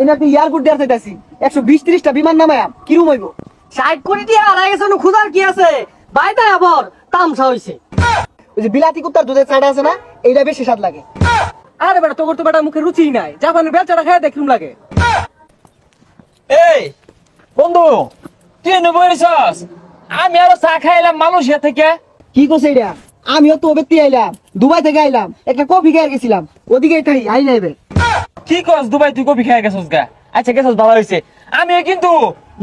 এই নাকি এয়ারপোর্ট দেওয়ার চাইতাছি 120-30টা বিমান নামায়া কিরম হইব 60 কোটি টাকা হারাই গেছে খুদার কি আছে বাইটা আবার তামসা হইছে ওই যে বিলাতি কুত্তার দুধের চাটা আছে না এইটা বেশি স্বাদ লাগে আরে বেটা তোর তো বেটা মুখে রুচি নাই জাপানের বেচাটা খায় দেখুম লাগে এই বন্ধু তুই এনে বইছস আমি আরো চা খাইলাম মালয়েশিয়া থেকে কি কইছ এইটা আমিও তো ব্যক্তি আইলাম দুবাই থেকে আইলাম একটা কফি খেয়ে গেছিলাম ওদিকে এটাই আই নাইবে কি কস দুবাই তুই কফি খাই গেছস গা আচ্ছা গেছস ভালো হইছে আমি কিন্তু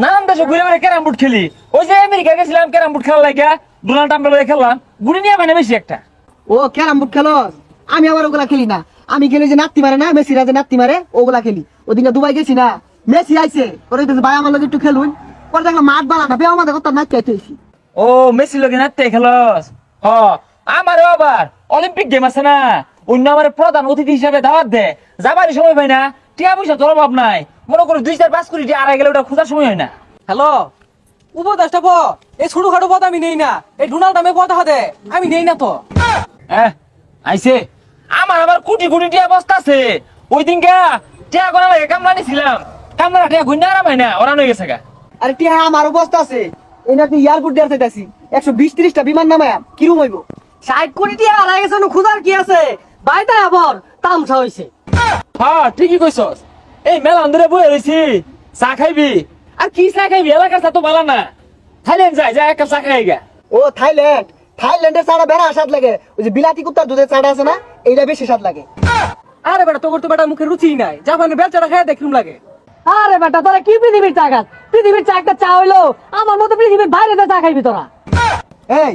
নানান দেশে ঘুরে ঘুরে ক্যারাম বোর্ড খেলি ওই যে আমেরিকা গেছিলাম ক্যারাম বোর্ড খেলা লাগা ডোনাল্ড ট্রাম্পের লগে খেললাম গুড়ি নিয়ে মানে বেশি একটা ও ক্যারাম বোর্ড খেলোস আমি আবার ওগুলা খেলি না আমি খেলি যে নাত্তি মারে না মেসি রাজে নাত্তি মারে ওগুলা খেলি ওদিকে দুবাই গেছি না মেসি আইছে ওরে ভাই আমার লগে একটু খেলুন পরে দেখলাম মাঠ বালা না বেও আমাদের কথা নাচ চাইতেছি ও মেসি লগে নাতে খেলস হ আমারও আবার অলিম্পিক গেম আছে না অন্য আমার প্রধান অতিথি হিসেবে দাওয়াত দে যাবারই সময় পাই না টিয়া পয়সা তোর অভাব নাই মনে করো 2-4-5 কোটি টাকা আড়াই গেলে ওটা খোঁজার সময় হয় না হ্যালো উপদেশটা প এই ছোট খাটো পদ আমি নেই না এই ডোনাল্ড ট্রাম্পের পদ হাতে আমি নেই না তো আইছে আমার কোটি কোটি টিয়া বস্তা আছে ওই দিনকা টিয়া করা লাগে কামলা নিছিলাম কামলা টিয়া গুন্ডা আরাম হয় না ওরা নই গেছে গা আরে টিয়া আমার অবস্থা আছে এই নাকি এয়ারপোর্ট দেওয়ার চাইতাছি 120-30টা বিমান নামায়া কিরম হইব 60 কোটি টাকা হারাই গেছে খুদার কি আছে বাইটা আবার তামসা হইছে হ্যাঁ ঠিকই কইছস এই মেলা আন্দরে বই রইছি চা খাইবি আর কি চা খাইবি এলাকার চা তো ভালো না থাইল্যান্ড যাই এক কাপ চা খাই গা ও থাইল্যান্ডের চাটা বেড়া স্বাদ লাগে ওই যে বিলাতি কুত্তার দুধের চাটা আছে না এইটা বেশি স্বাদ লাগে আরে বেটা তোর তো বেটা মুখে রুচি নাই জাপানের বেচাটা খায় দেখুম লাগে আরে বেটা তোরা কি পৃথিবীর চা খাস পৃথিবীর চা একটা চা হইলো আমার মতো পৃথিবীর বাইরে চা খাইবি তোরা এই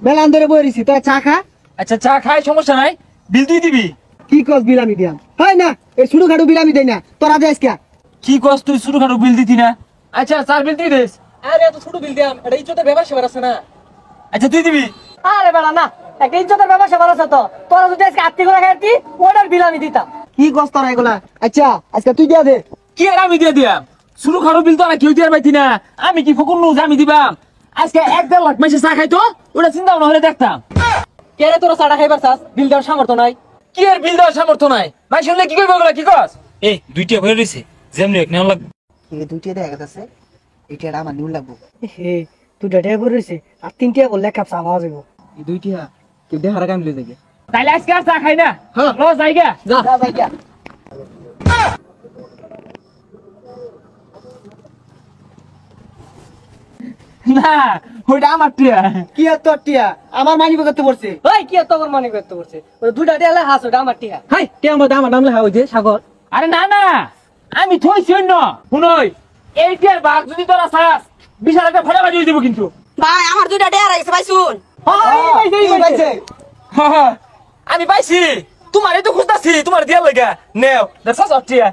মেলা আন্দরে বই রইছি তোরা চা খা আচ্ছা চা খাই সমস্যা নাই বিল তুই দিবি কি কস বিলামি দিয়াম হয় না এই শুরু খাটু বিলামি দেই না তোরা যাইস কে কি কস তুই শুরু খাটো বিল দিতি না আচ্ছা চার বিল তুই দিস আরে এত ছোট বিল দিয়াম এটা ইজ্জতের ব্যাপার সেবার আছে না আচ্ছা তুই দিবি আরে বেটা না একটা ইজ্জতের ব্যাপার সেবার আছে তো তোরা যদি আজকে আত্মি করে খাইতি ওটার বিল আমি দিতাম কি কস তোরা এগুলা আচ্ছা আজকে তুই দিয়া দে কি আর আমি দিয়ে দিয়াম শুরু খাটো বিল তো আর কেউ দিয়ে পাইতি না আমি কি ফকুন নুজ আমি দিবাম আজকে 1-1.5 লাখ মাসে চা খাইতো ওটা চিন্তা ভাবনা হলে দেখতাম কে রে তোরা চাটা খাইবার চাস বিল দেওয়ার সামর্থ্য নাই কি আর বিল দেওয়ার সামর্থ্য নাই ভাই শুনলে কি করবো ওগুলা কি কস এই দুইটা ভরে রয়েছে যেমনি এক নেওয়া লাগবে এই দুইটা দেখা যাচ্ছে এইটা আমার নিউ লাগবো হে তুই ডেটে করে রইছে আর তিনটা বললে কাপ চা পাওয়া যাবে এই দুইটা কেউ দেখার কাম লই দেখে তাইলে আজকে আর চা খাই না হ্যাঁ। লো জায়গা যা যাই কে না ওইটা আমার টিয়া কি আর তোর টিয়া আমার মানি করতে পড়ছে ওই কি এত বড় মানি করতে করছে ওই দুইটা দেয়ালে হাস ওটা আমার টিয়া হাই টিয়া মধ্যে আমার নাম লেখা হইছে সাগর আরে না না আমি থইছি অন্য শুনই এই টিয়ার ভাগ যদি তোরা চাস বিশাল একটা ফটা বাজিয়ে দিব কিন্তু ভাই আমার দুইটা ডেয়ার আছে ভাই শুন আমি পাইছি তোমার এই তো খুঁজতাছি তোমার দিয়া লাগা নেও দেখছ টিয়া